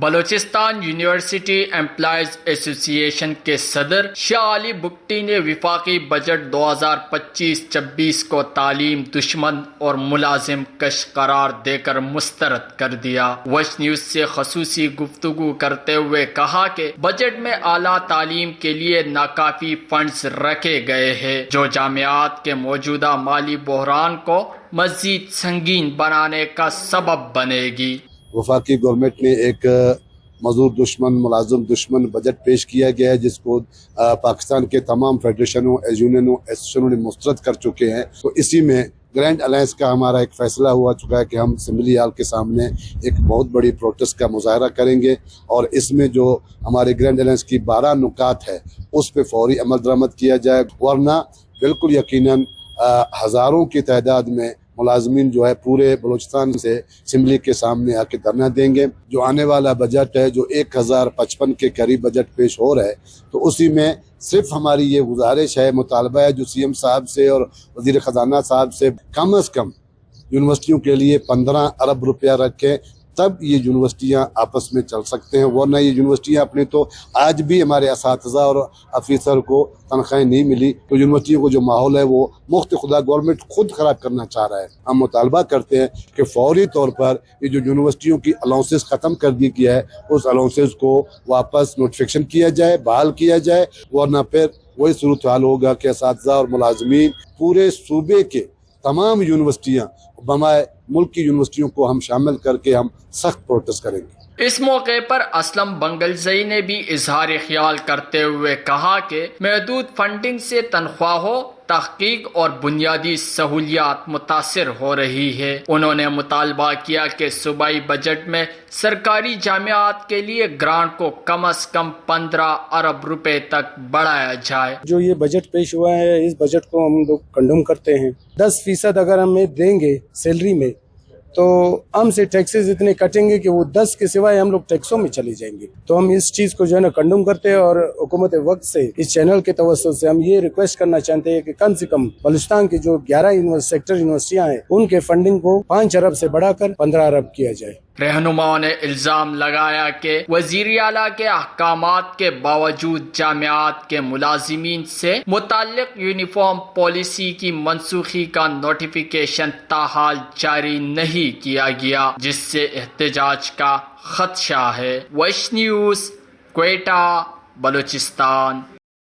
Balochistan university employees ایسوسی ایشن کے صدر شاہ علی بگٹی نے وفاقی بجٹ 2025-26 کو تعلیم دشمن اور ملازم کش قرار دے کر مسترد کر دیا۔ وش نیوز سے خصوصی گفتگو کرتے ہوئے کہا کہ بجٹ میں اعلیٰ تعلیم کے لیے ناکافی فنڈز رکھے گئے ہیں، جو جامعات کے موجودہ مالی بحران کو مزید سنگین بنانے کا سبب بنے گی۔ وفاقی گورنمنٹ نے ایک مزدور دشمن ملازم دشمن بجٹ پیش کیا گیا ہے، جس کو پاکستان کے تمام فیڈریشنوں یونینوں ایسوسیشنوں نے مسترد کر چکے ہیں۔ تو اسی میں گرینڈ الائنس کا ہمارا ایک فیصلہ ہوا چکا ہے کہ ہم اسمبلی ہال کے سامنے ایک بہت بڑی پروٹیسٹ کا مظاہرہ کریں گے، اور اس میں جو ہمارے گرینڈ الائنس کی 12 نکات ہے اس پہ فوری عمل درآمد کیا جائے، ورنہ بالکل یقیناً ہزاروں کی تعداد میں ملازمین جو ہے پورے بلوچستان سے اسمبلی کے سامنے آ کے دھرنا دیں گے۔ جو آنے والا بجٹ ہے، جو 1055 کے قریب بجٹ پیش ہو رہا ہے، تو اسی میں صرف ہماری یہ گزارش ہے، مطالبہ ہے جو سی ایم صاحب سے اور وزیر خزانہ صاحب سے، کم از کم یونیورسٹیوں کے لیے 15 ارب روپیہ رکھیں، تب یہ یونیورسٹیاں آپس میں چل سکتے ہیں، ورنہ یہ یونیورسٹیاں اپنے تو آج بھی ہمارے اساتذہ اور افیسر کو تنخواہیں نہیں ملی، تو یونیورسٹیوں کو جو ماحول ہے وہ مفت خدا گورنمنٹ خود خراب کرنا چاہ رہا ہے۔ ہم مطالبہ کرتے ہیں کہ فوری طور پر یہ جو یونیورسٹیوں کی الاؤنسز ختم کر دی گیا ہے، اس الاؤنسز کو واپس نوٹیفیکیشن کیا جائے، بحال کیا جائے، ورنہ پھر وہی صورتحال ہوگا کہ اساتذہ اور ملازمین پورے صوبے کے تمام یونیورسٹیاں بمائے ملک کی یونیورسٹیوں کو ہم شامل کر کے ہم سخت پروٹیسٹ کریں گے۔ اس موقع پر اسلم بنگلزئی نے بھی اظہار خیال کرتے ہوئے کہا کہ محدود فنڈنگ سے تنخواہوں، تحقیق اور بنیادی سہولیات متاثر ہو رہی ہے۔ انہوں نے مطالبہ کیا کہ صوبائی بجٹ میں سرکاری جامعات کے لیے گرانٹ کو کم از کم 15 ارب روپے تک بڑھایا جائے۔ جو یہ بجٹ پیش ہوا ہے، اس بجٹ کو ہم لوگ کنڈم کرتے ہیں۔ 10% اگر ہمیں دیں گے سیلری میں، تو ہم سے ٹیکسز اتنے کٹیں گے کہ وہ 10 کے سوائے ہم لوگ ٹیکسوں میں چلے جائیں گے۔ تو ہم اس چیز کو جو ہے نا کنڈم کرتے ہیں، اور حکومت وقت سے اس چینل کے توسط سے ہم یہ ریکویسٹ کرنا چاہتے ہیں کہ کم سے کم بلوچستان کی جو 11 سیکٹر یونیورسٹیاں ہیں، ان کے فنڈنگ کو 5 ارب سے بڑھا کر 15 ارب کیا جائے۔ رہنماؤں نے الزام لگایا کہ وزیر اعلیٰ کے احکامات کے باوجود جامعات کے ملازمین سے متعلق یونیفارم پالیسی کی منسوخی کا نوٹیفیکیشن تاحال جاری نہیں کیا گیا، جس سے احتجاج کا خدشہ ہے۔ وش نیوز، کوئٹہ، بلوچستان۔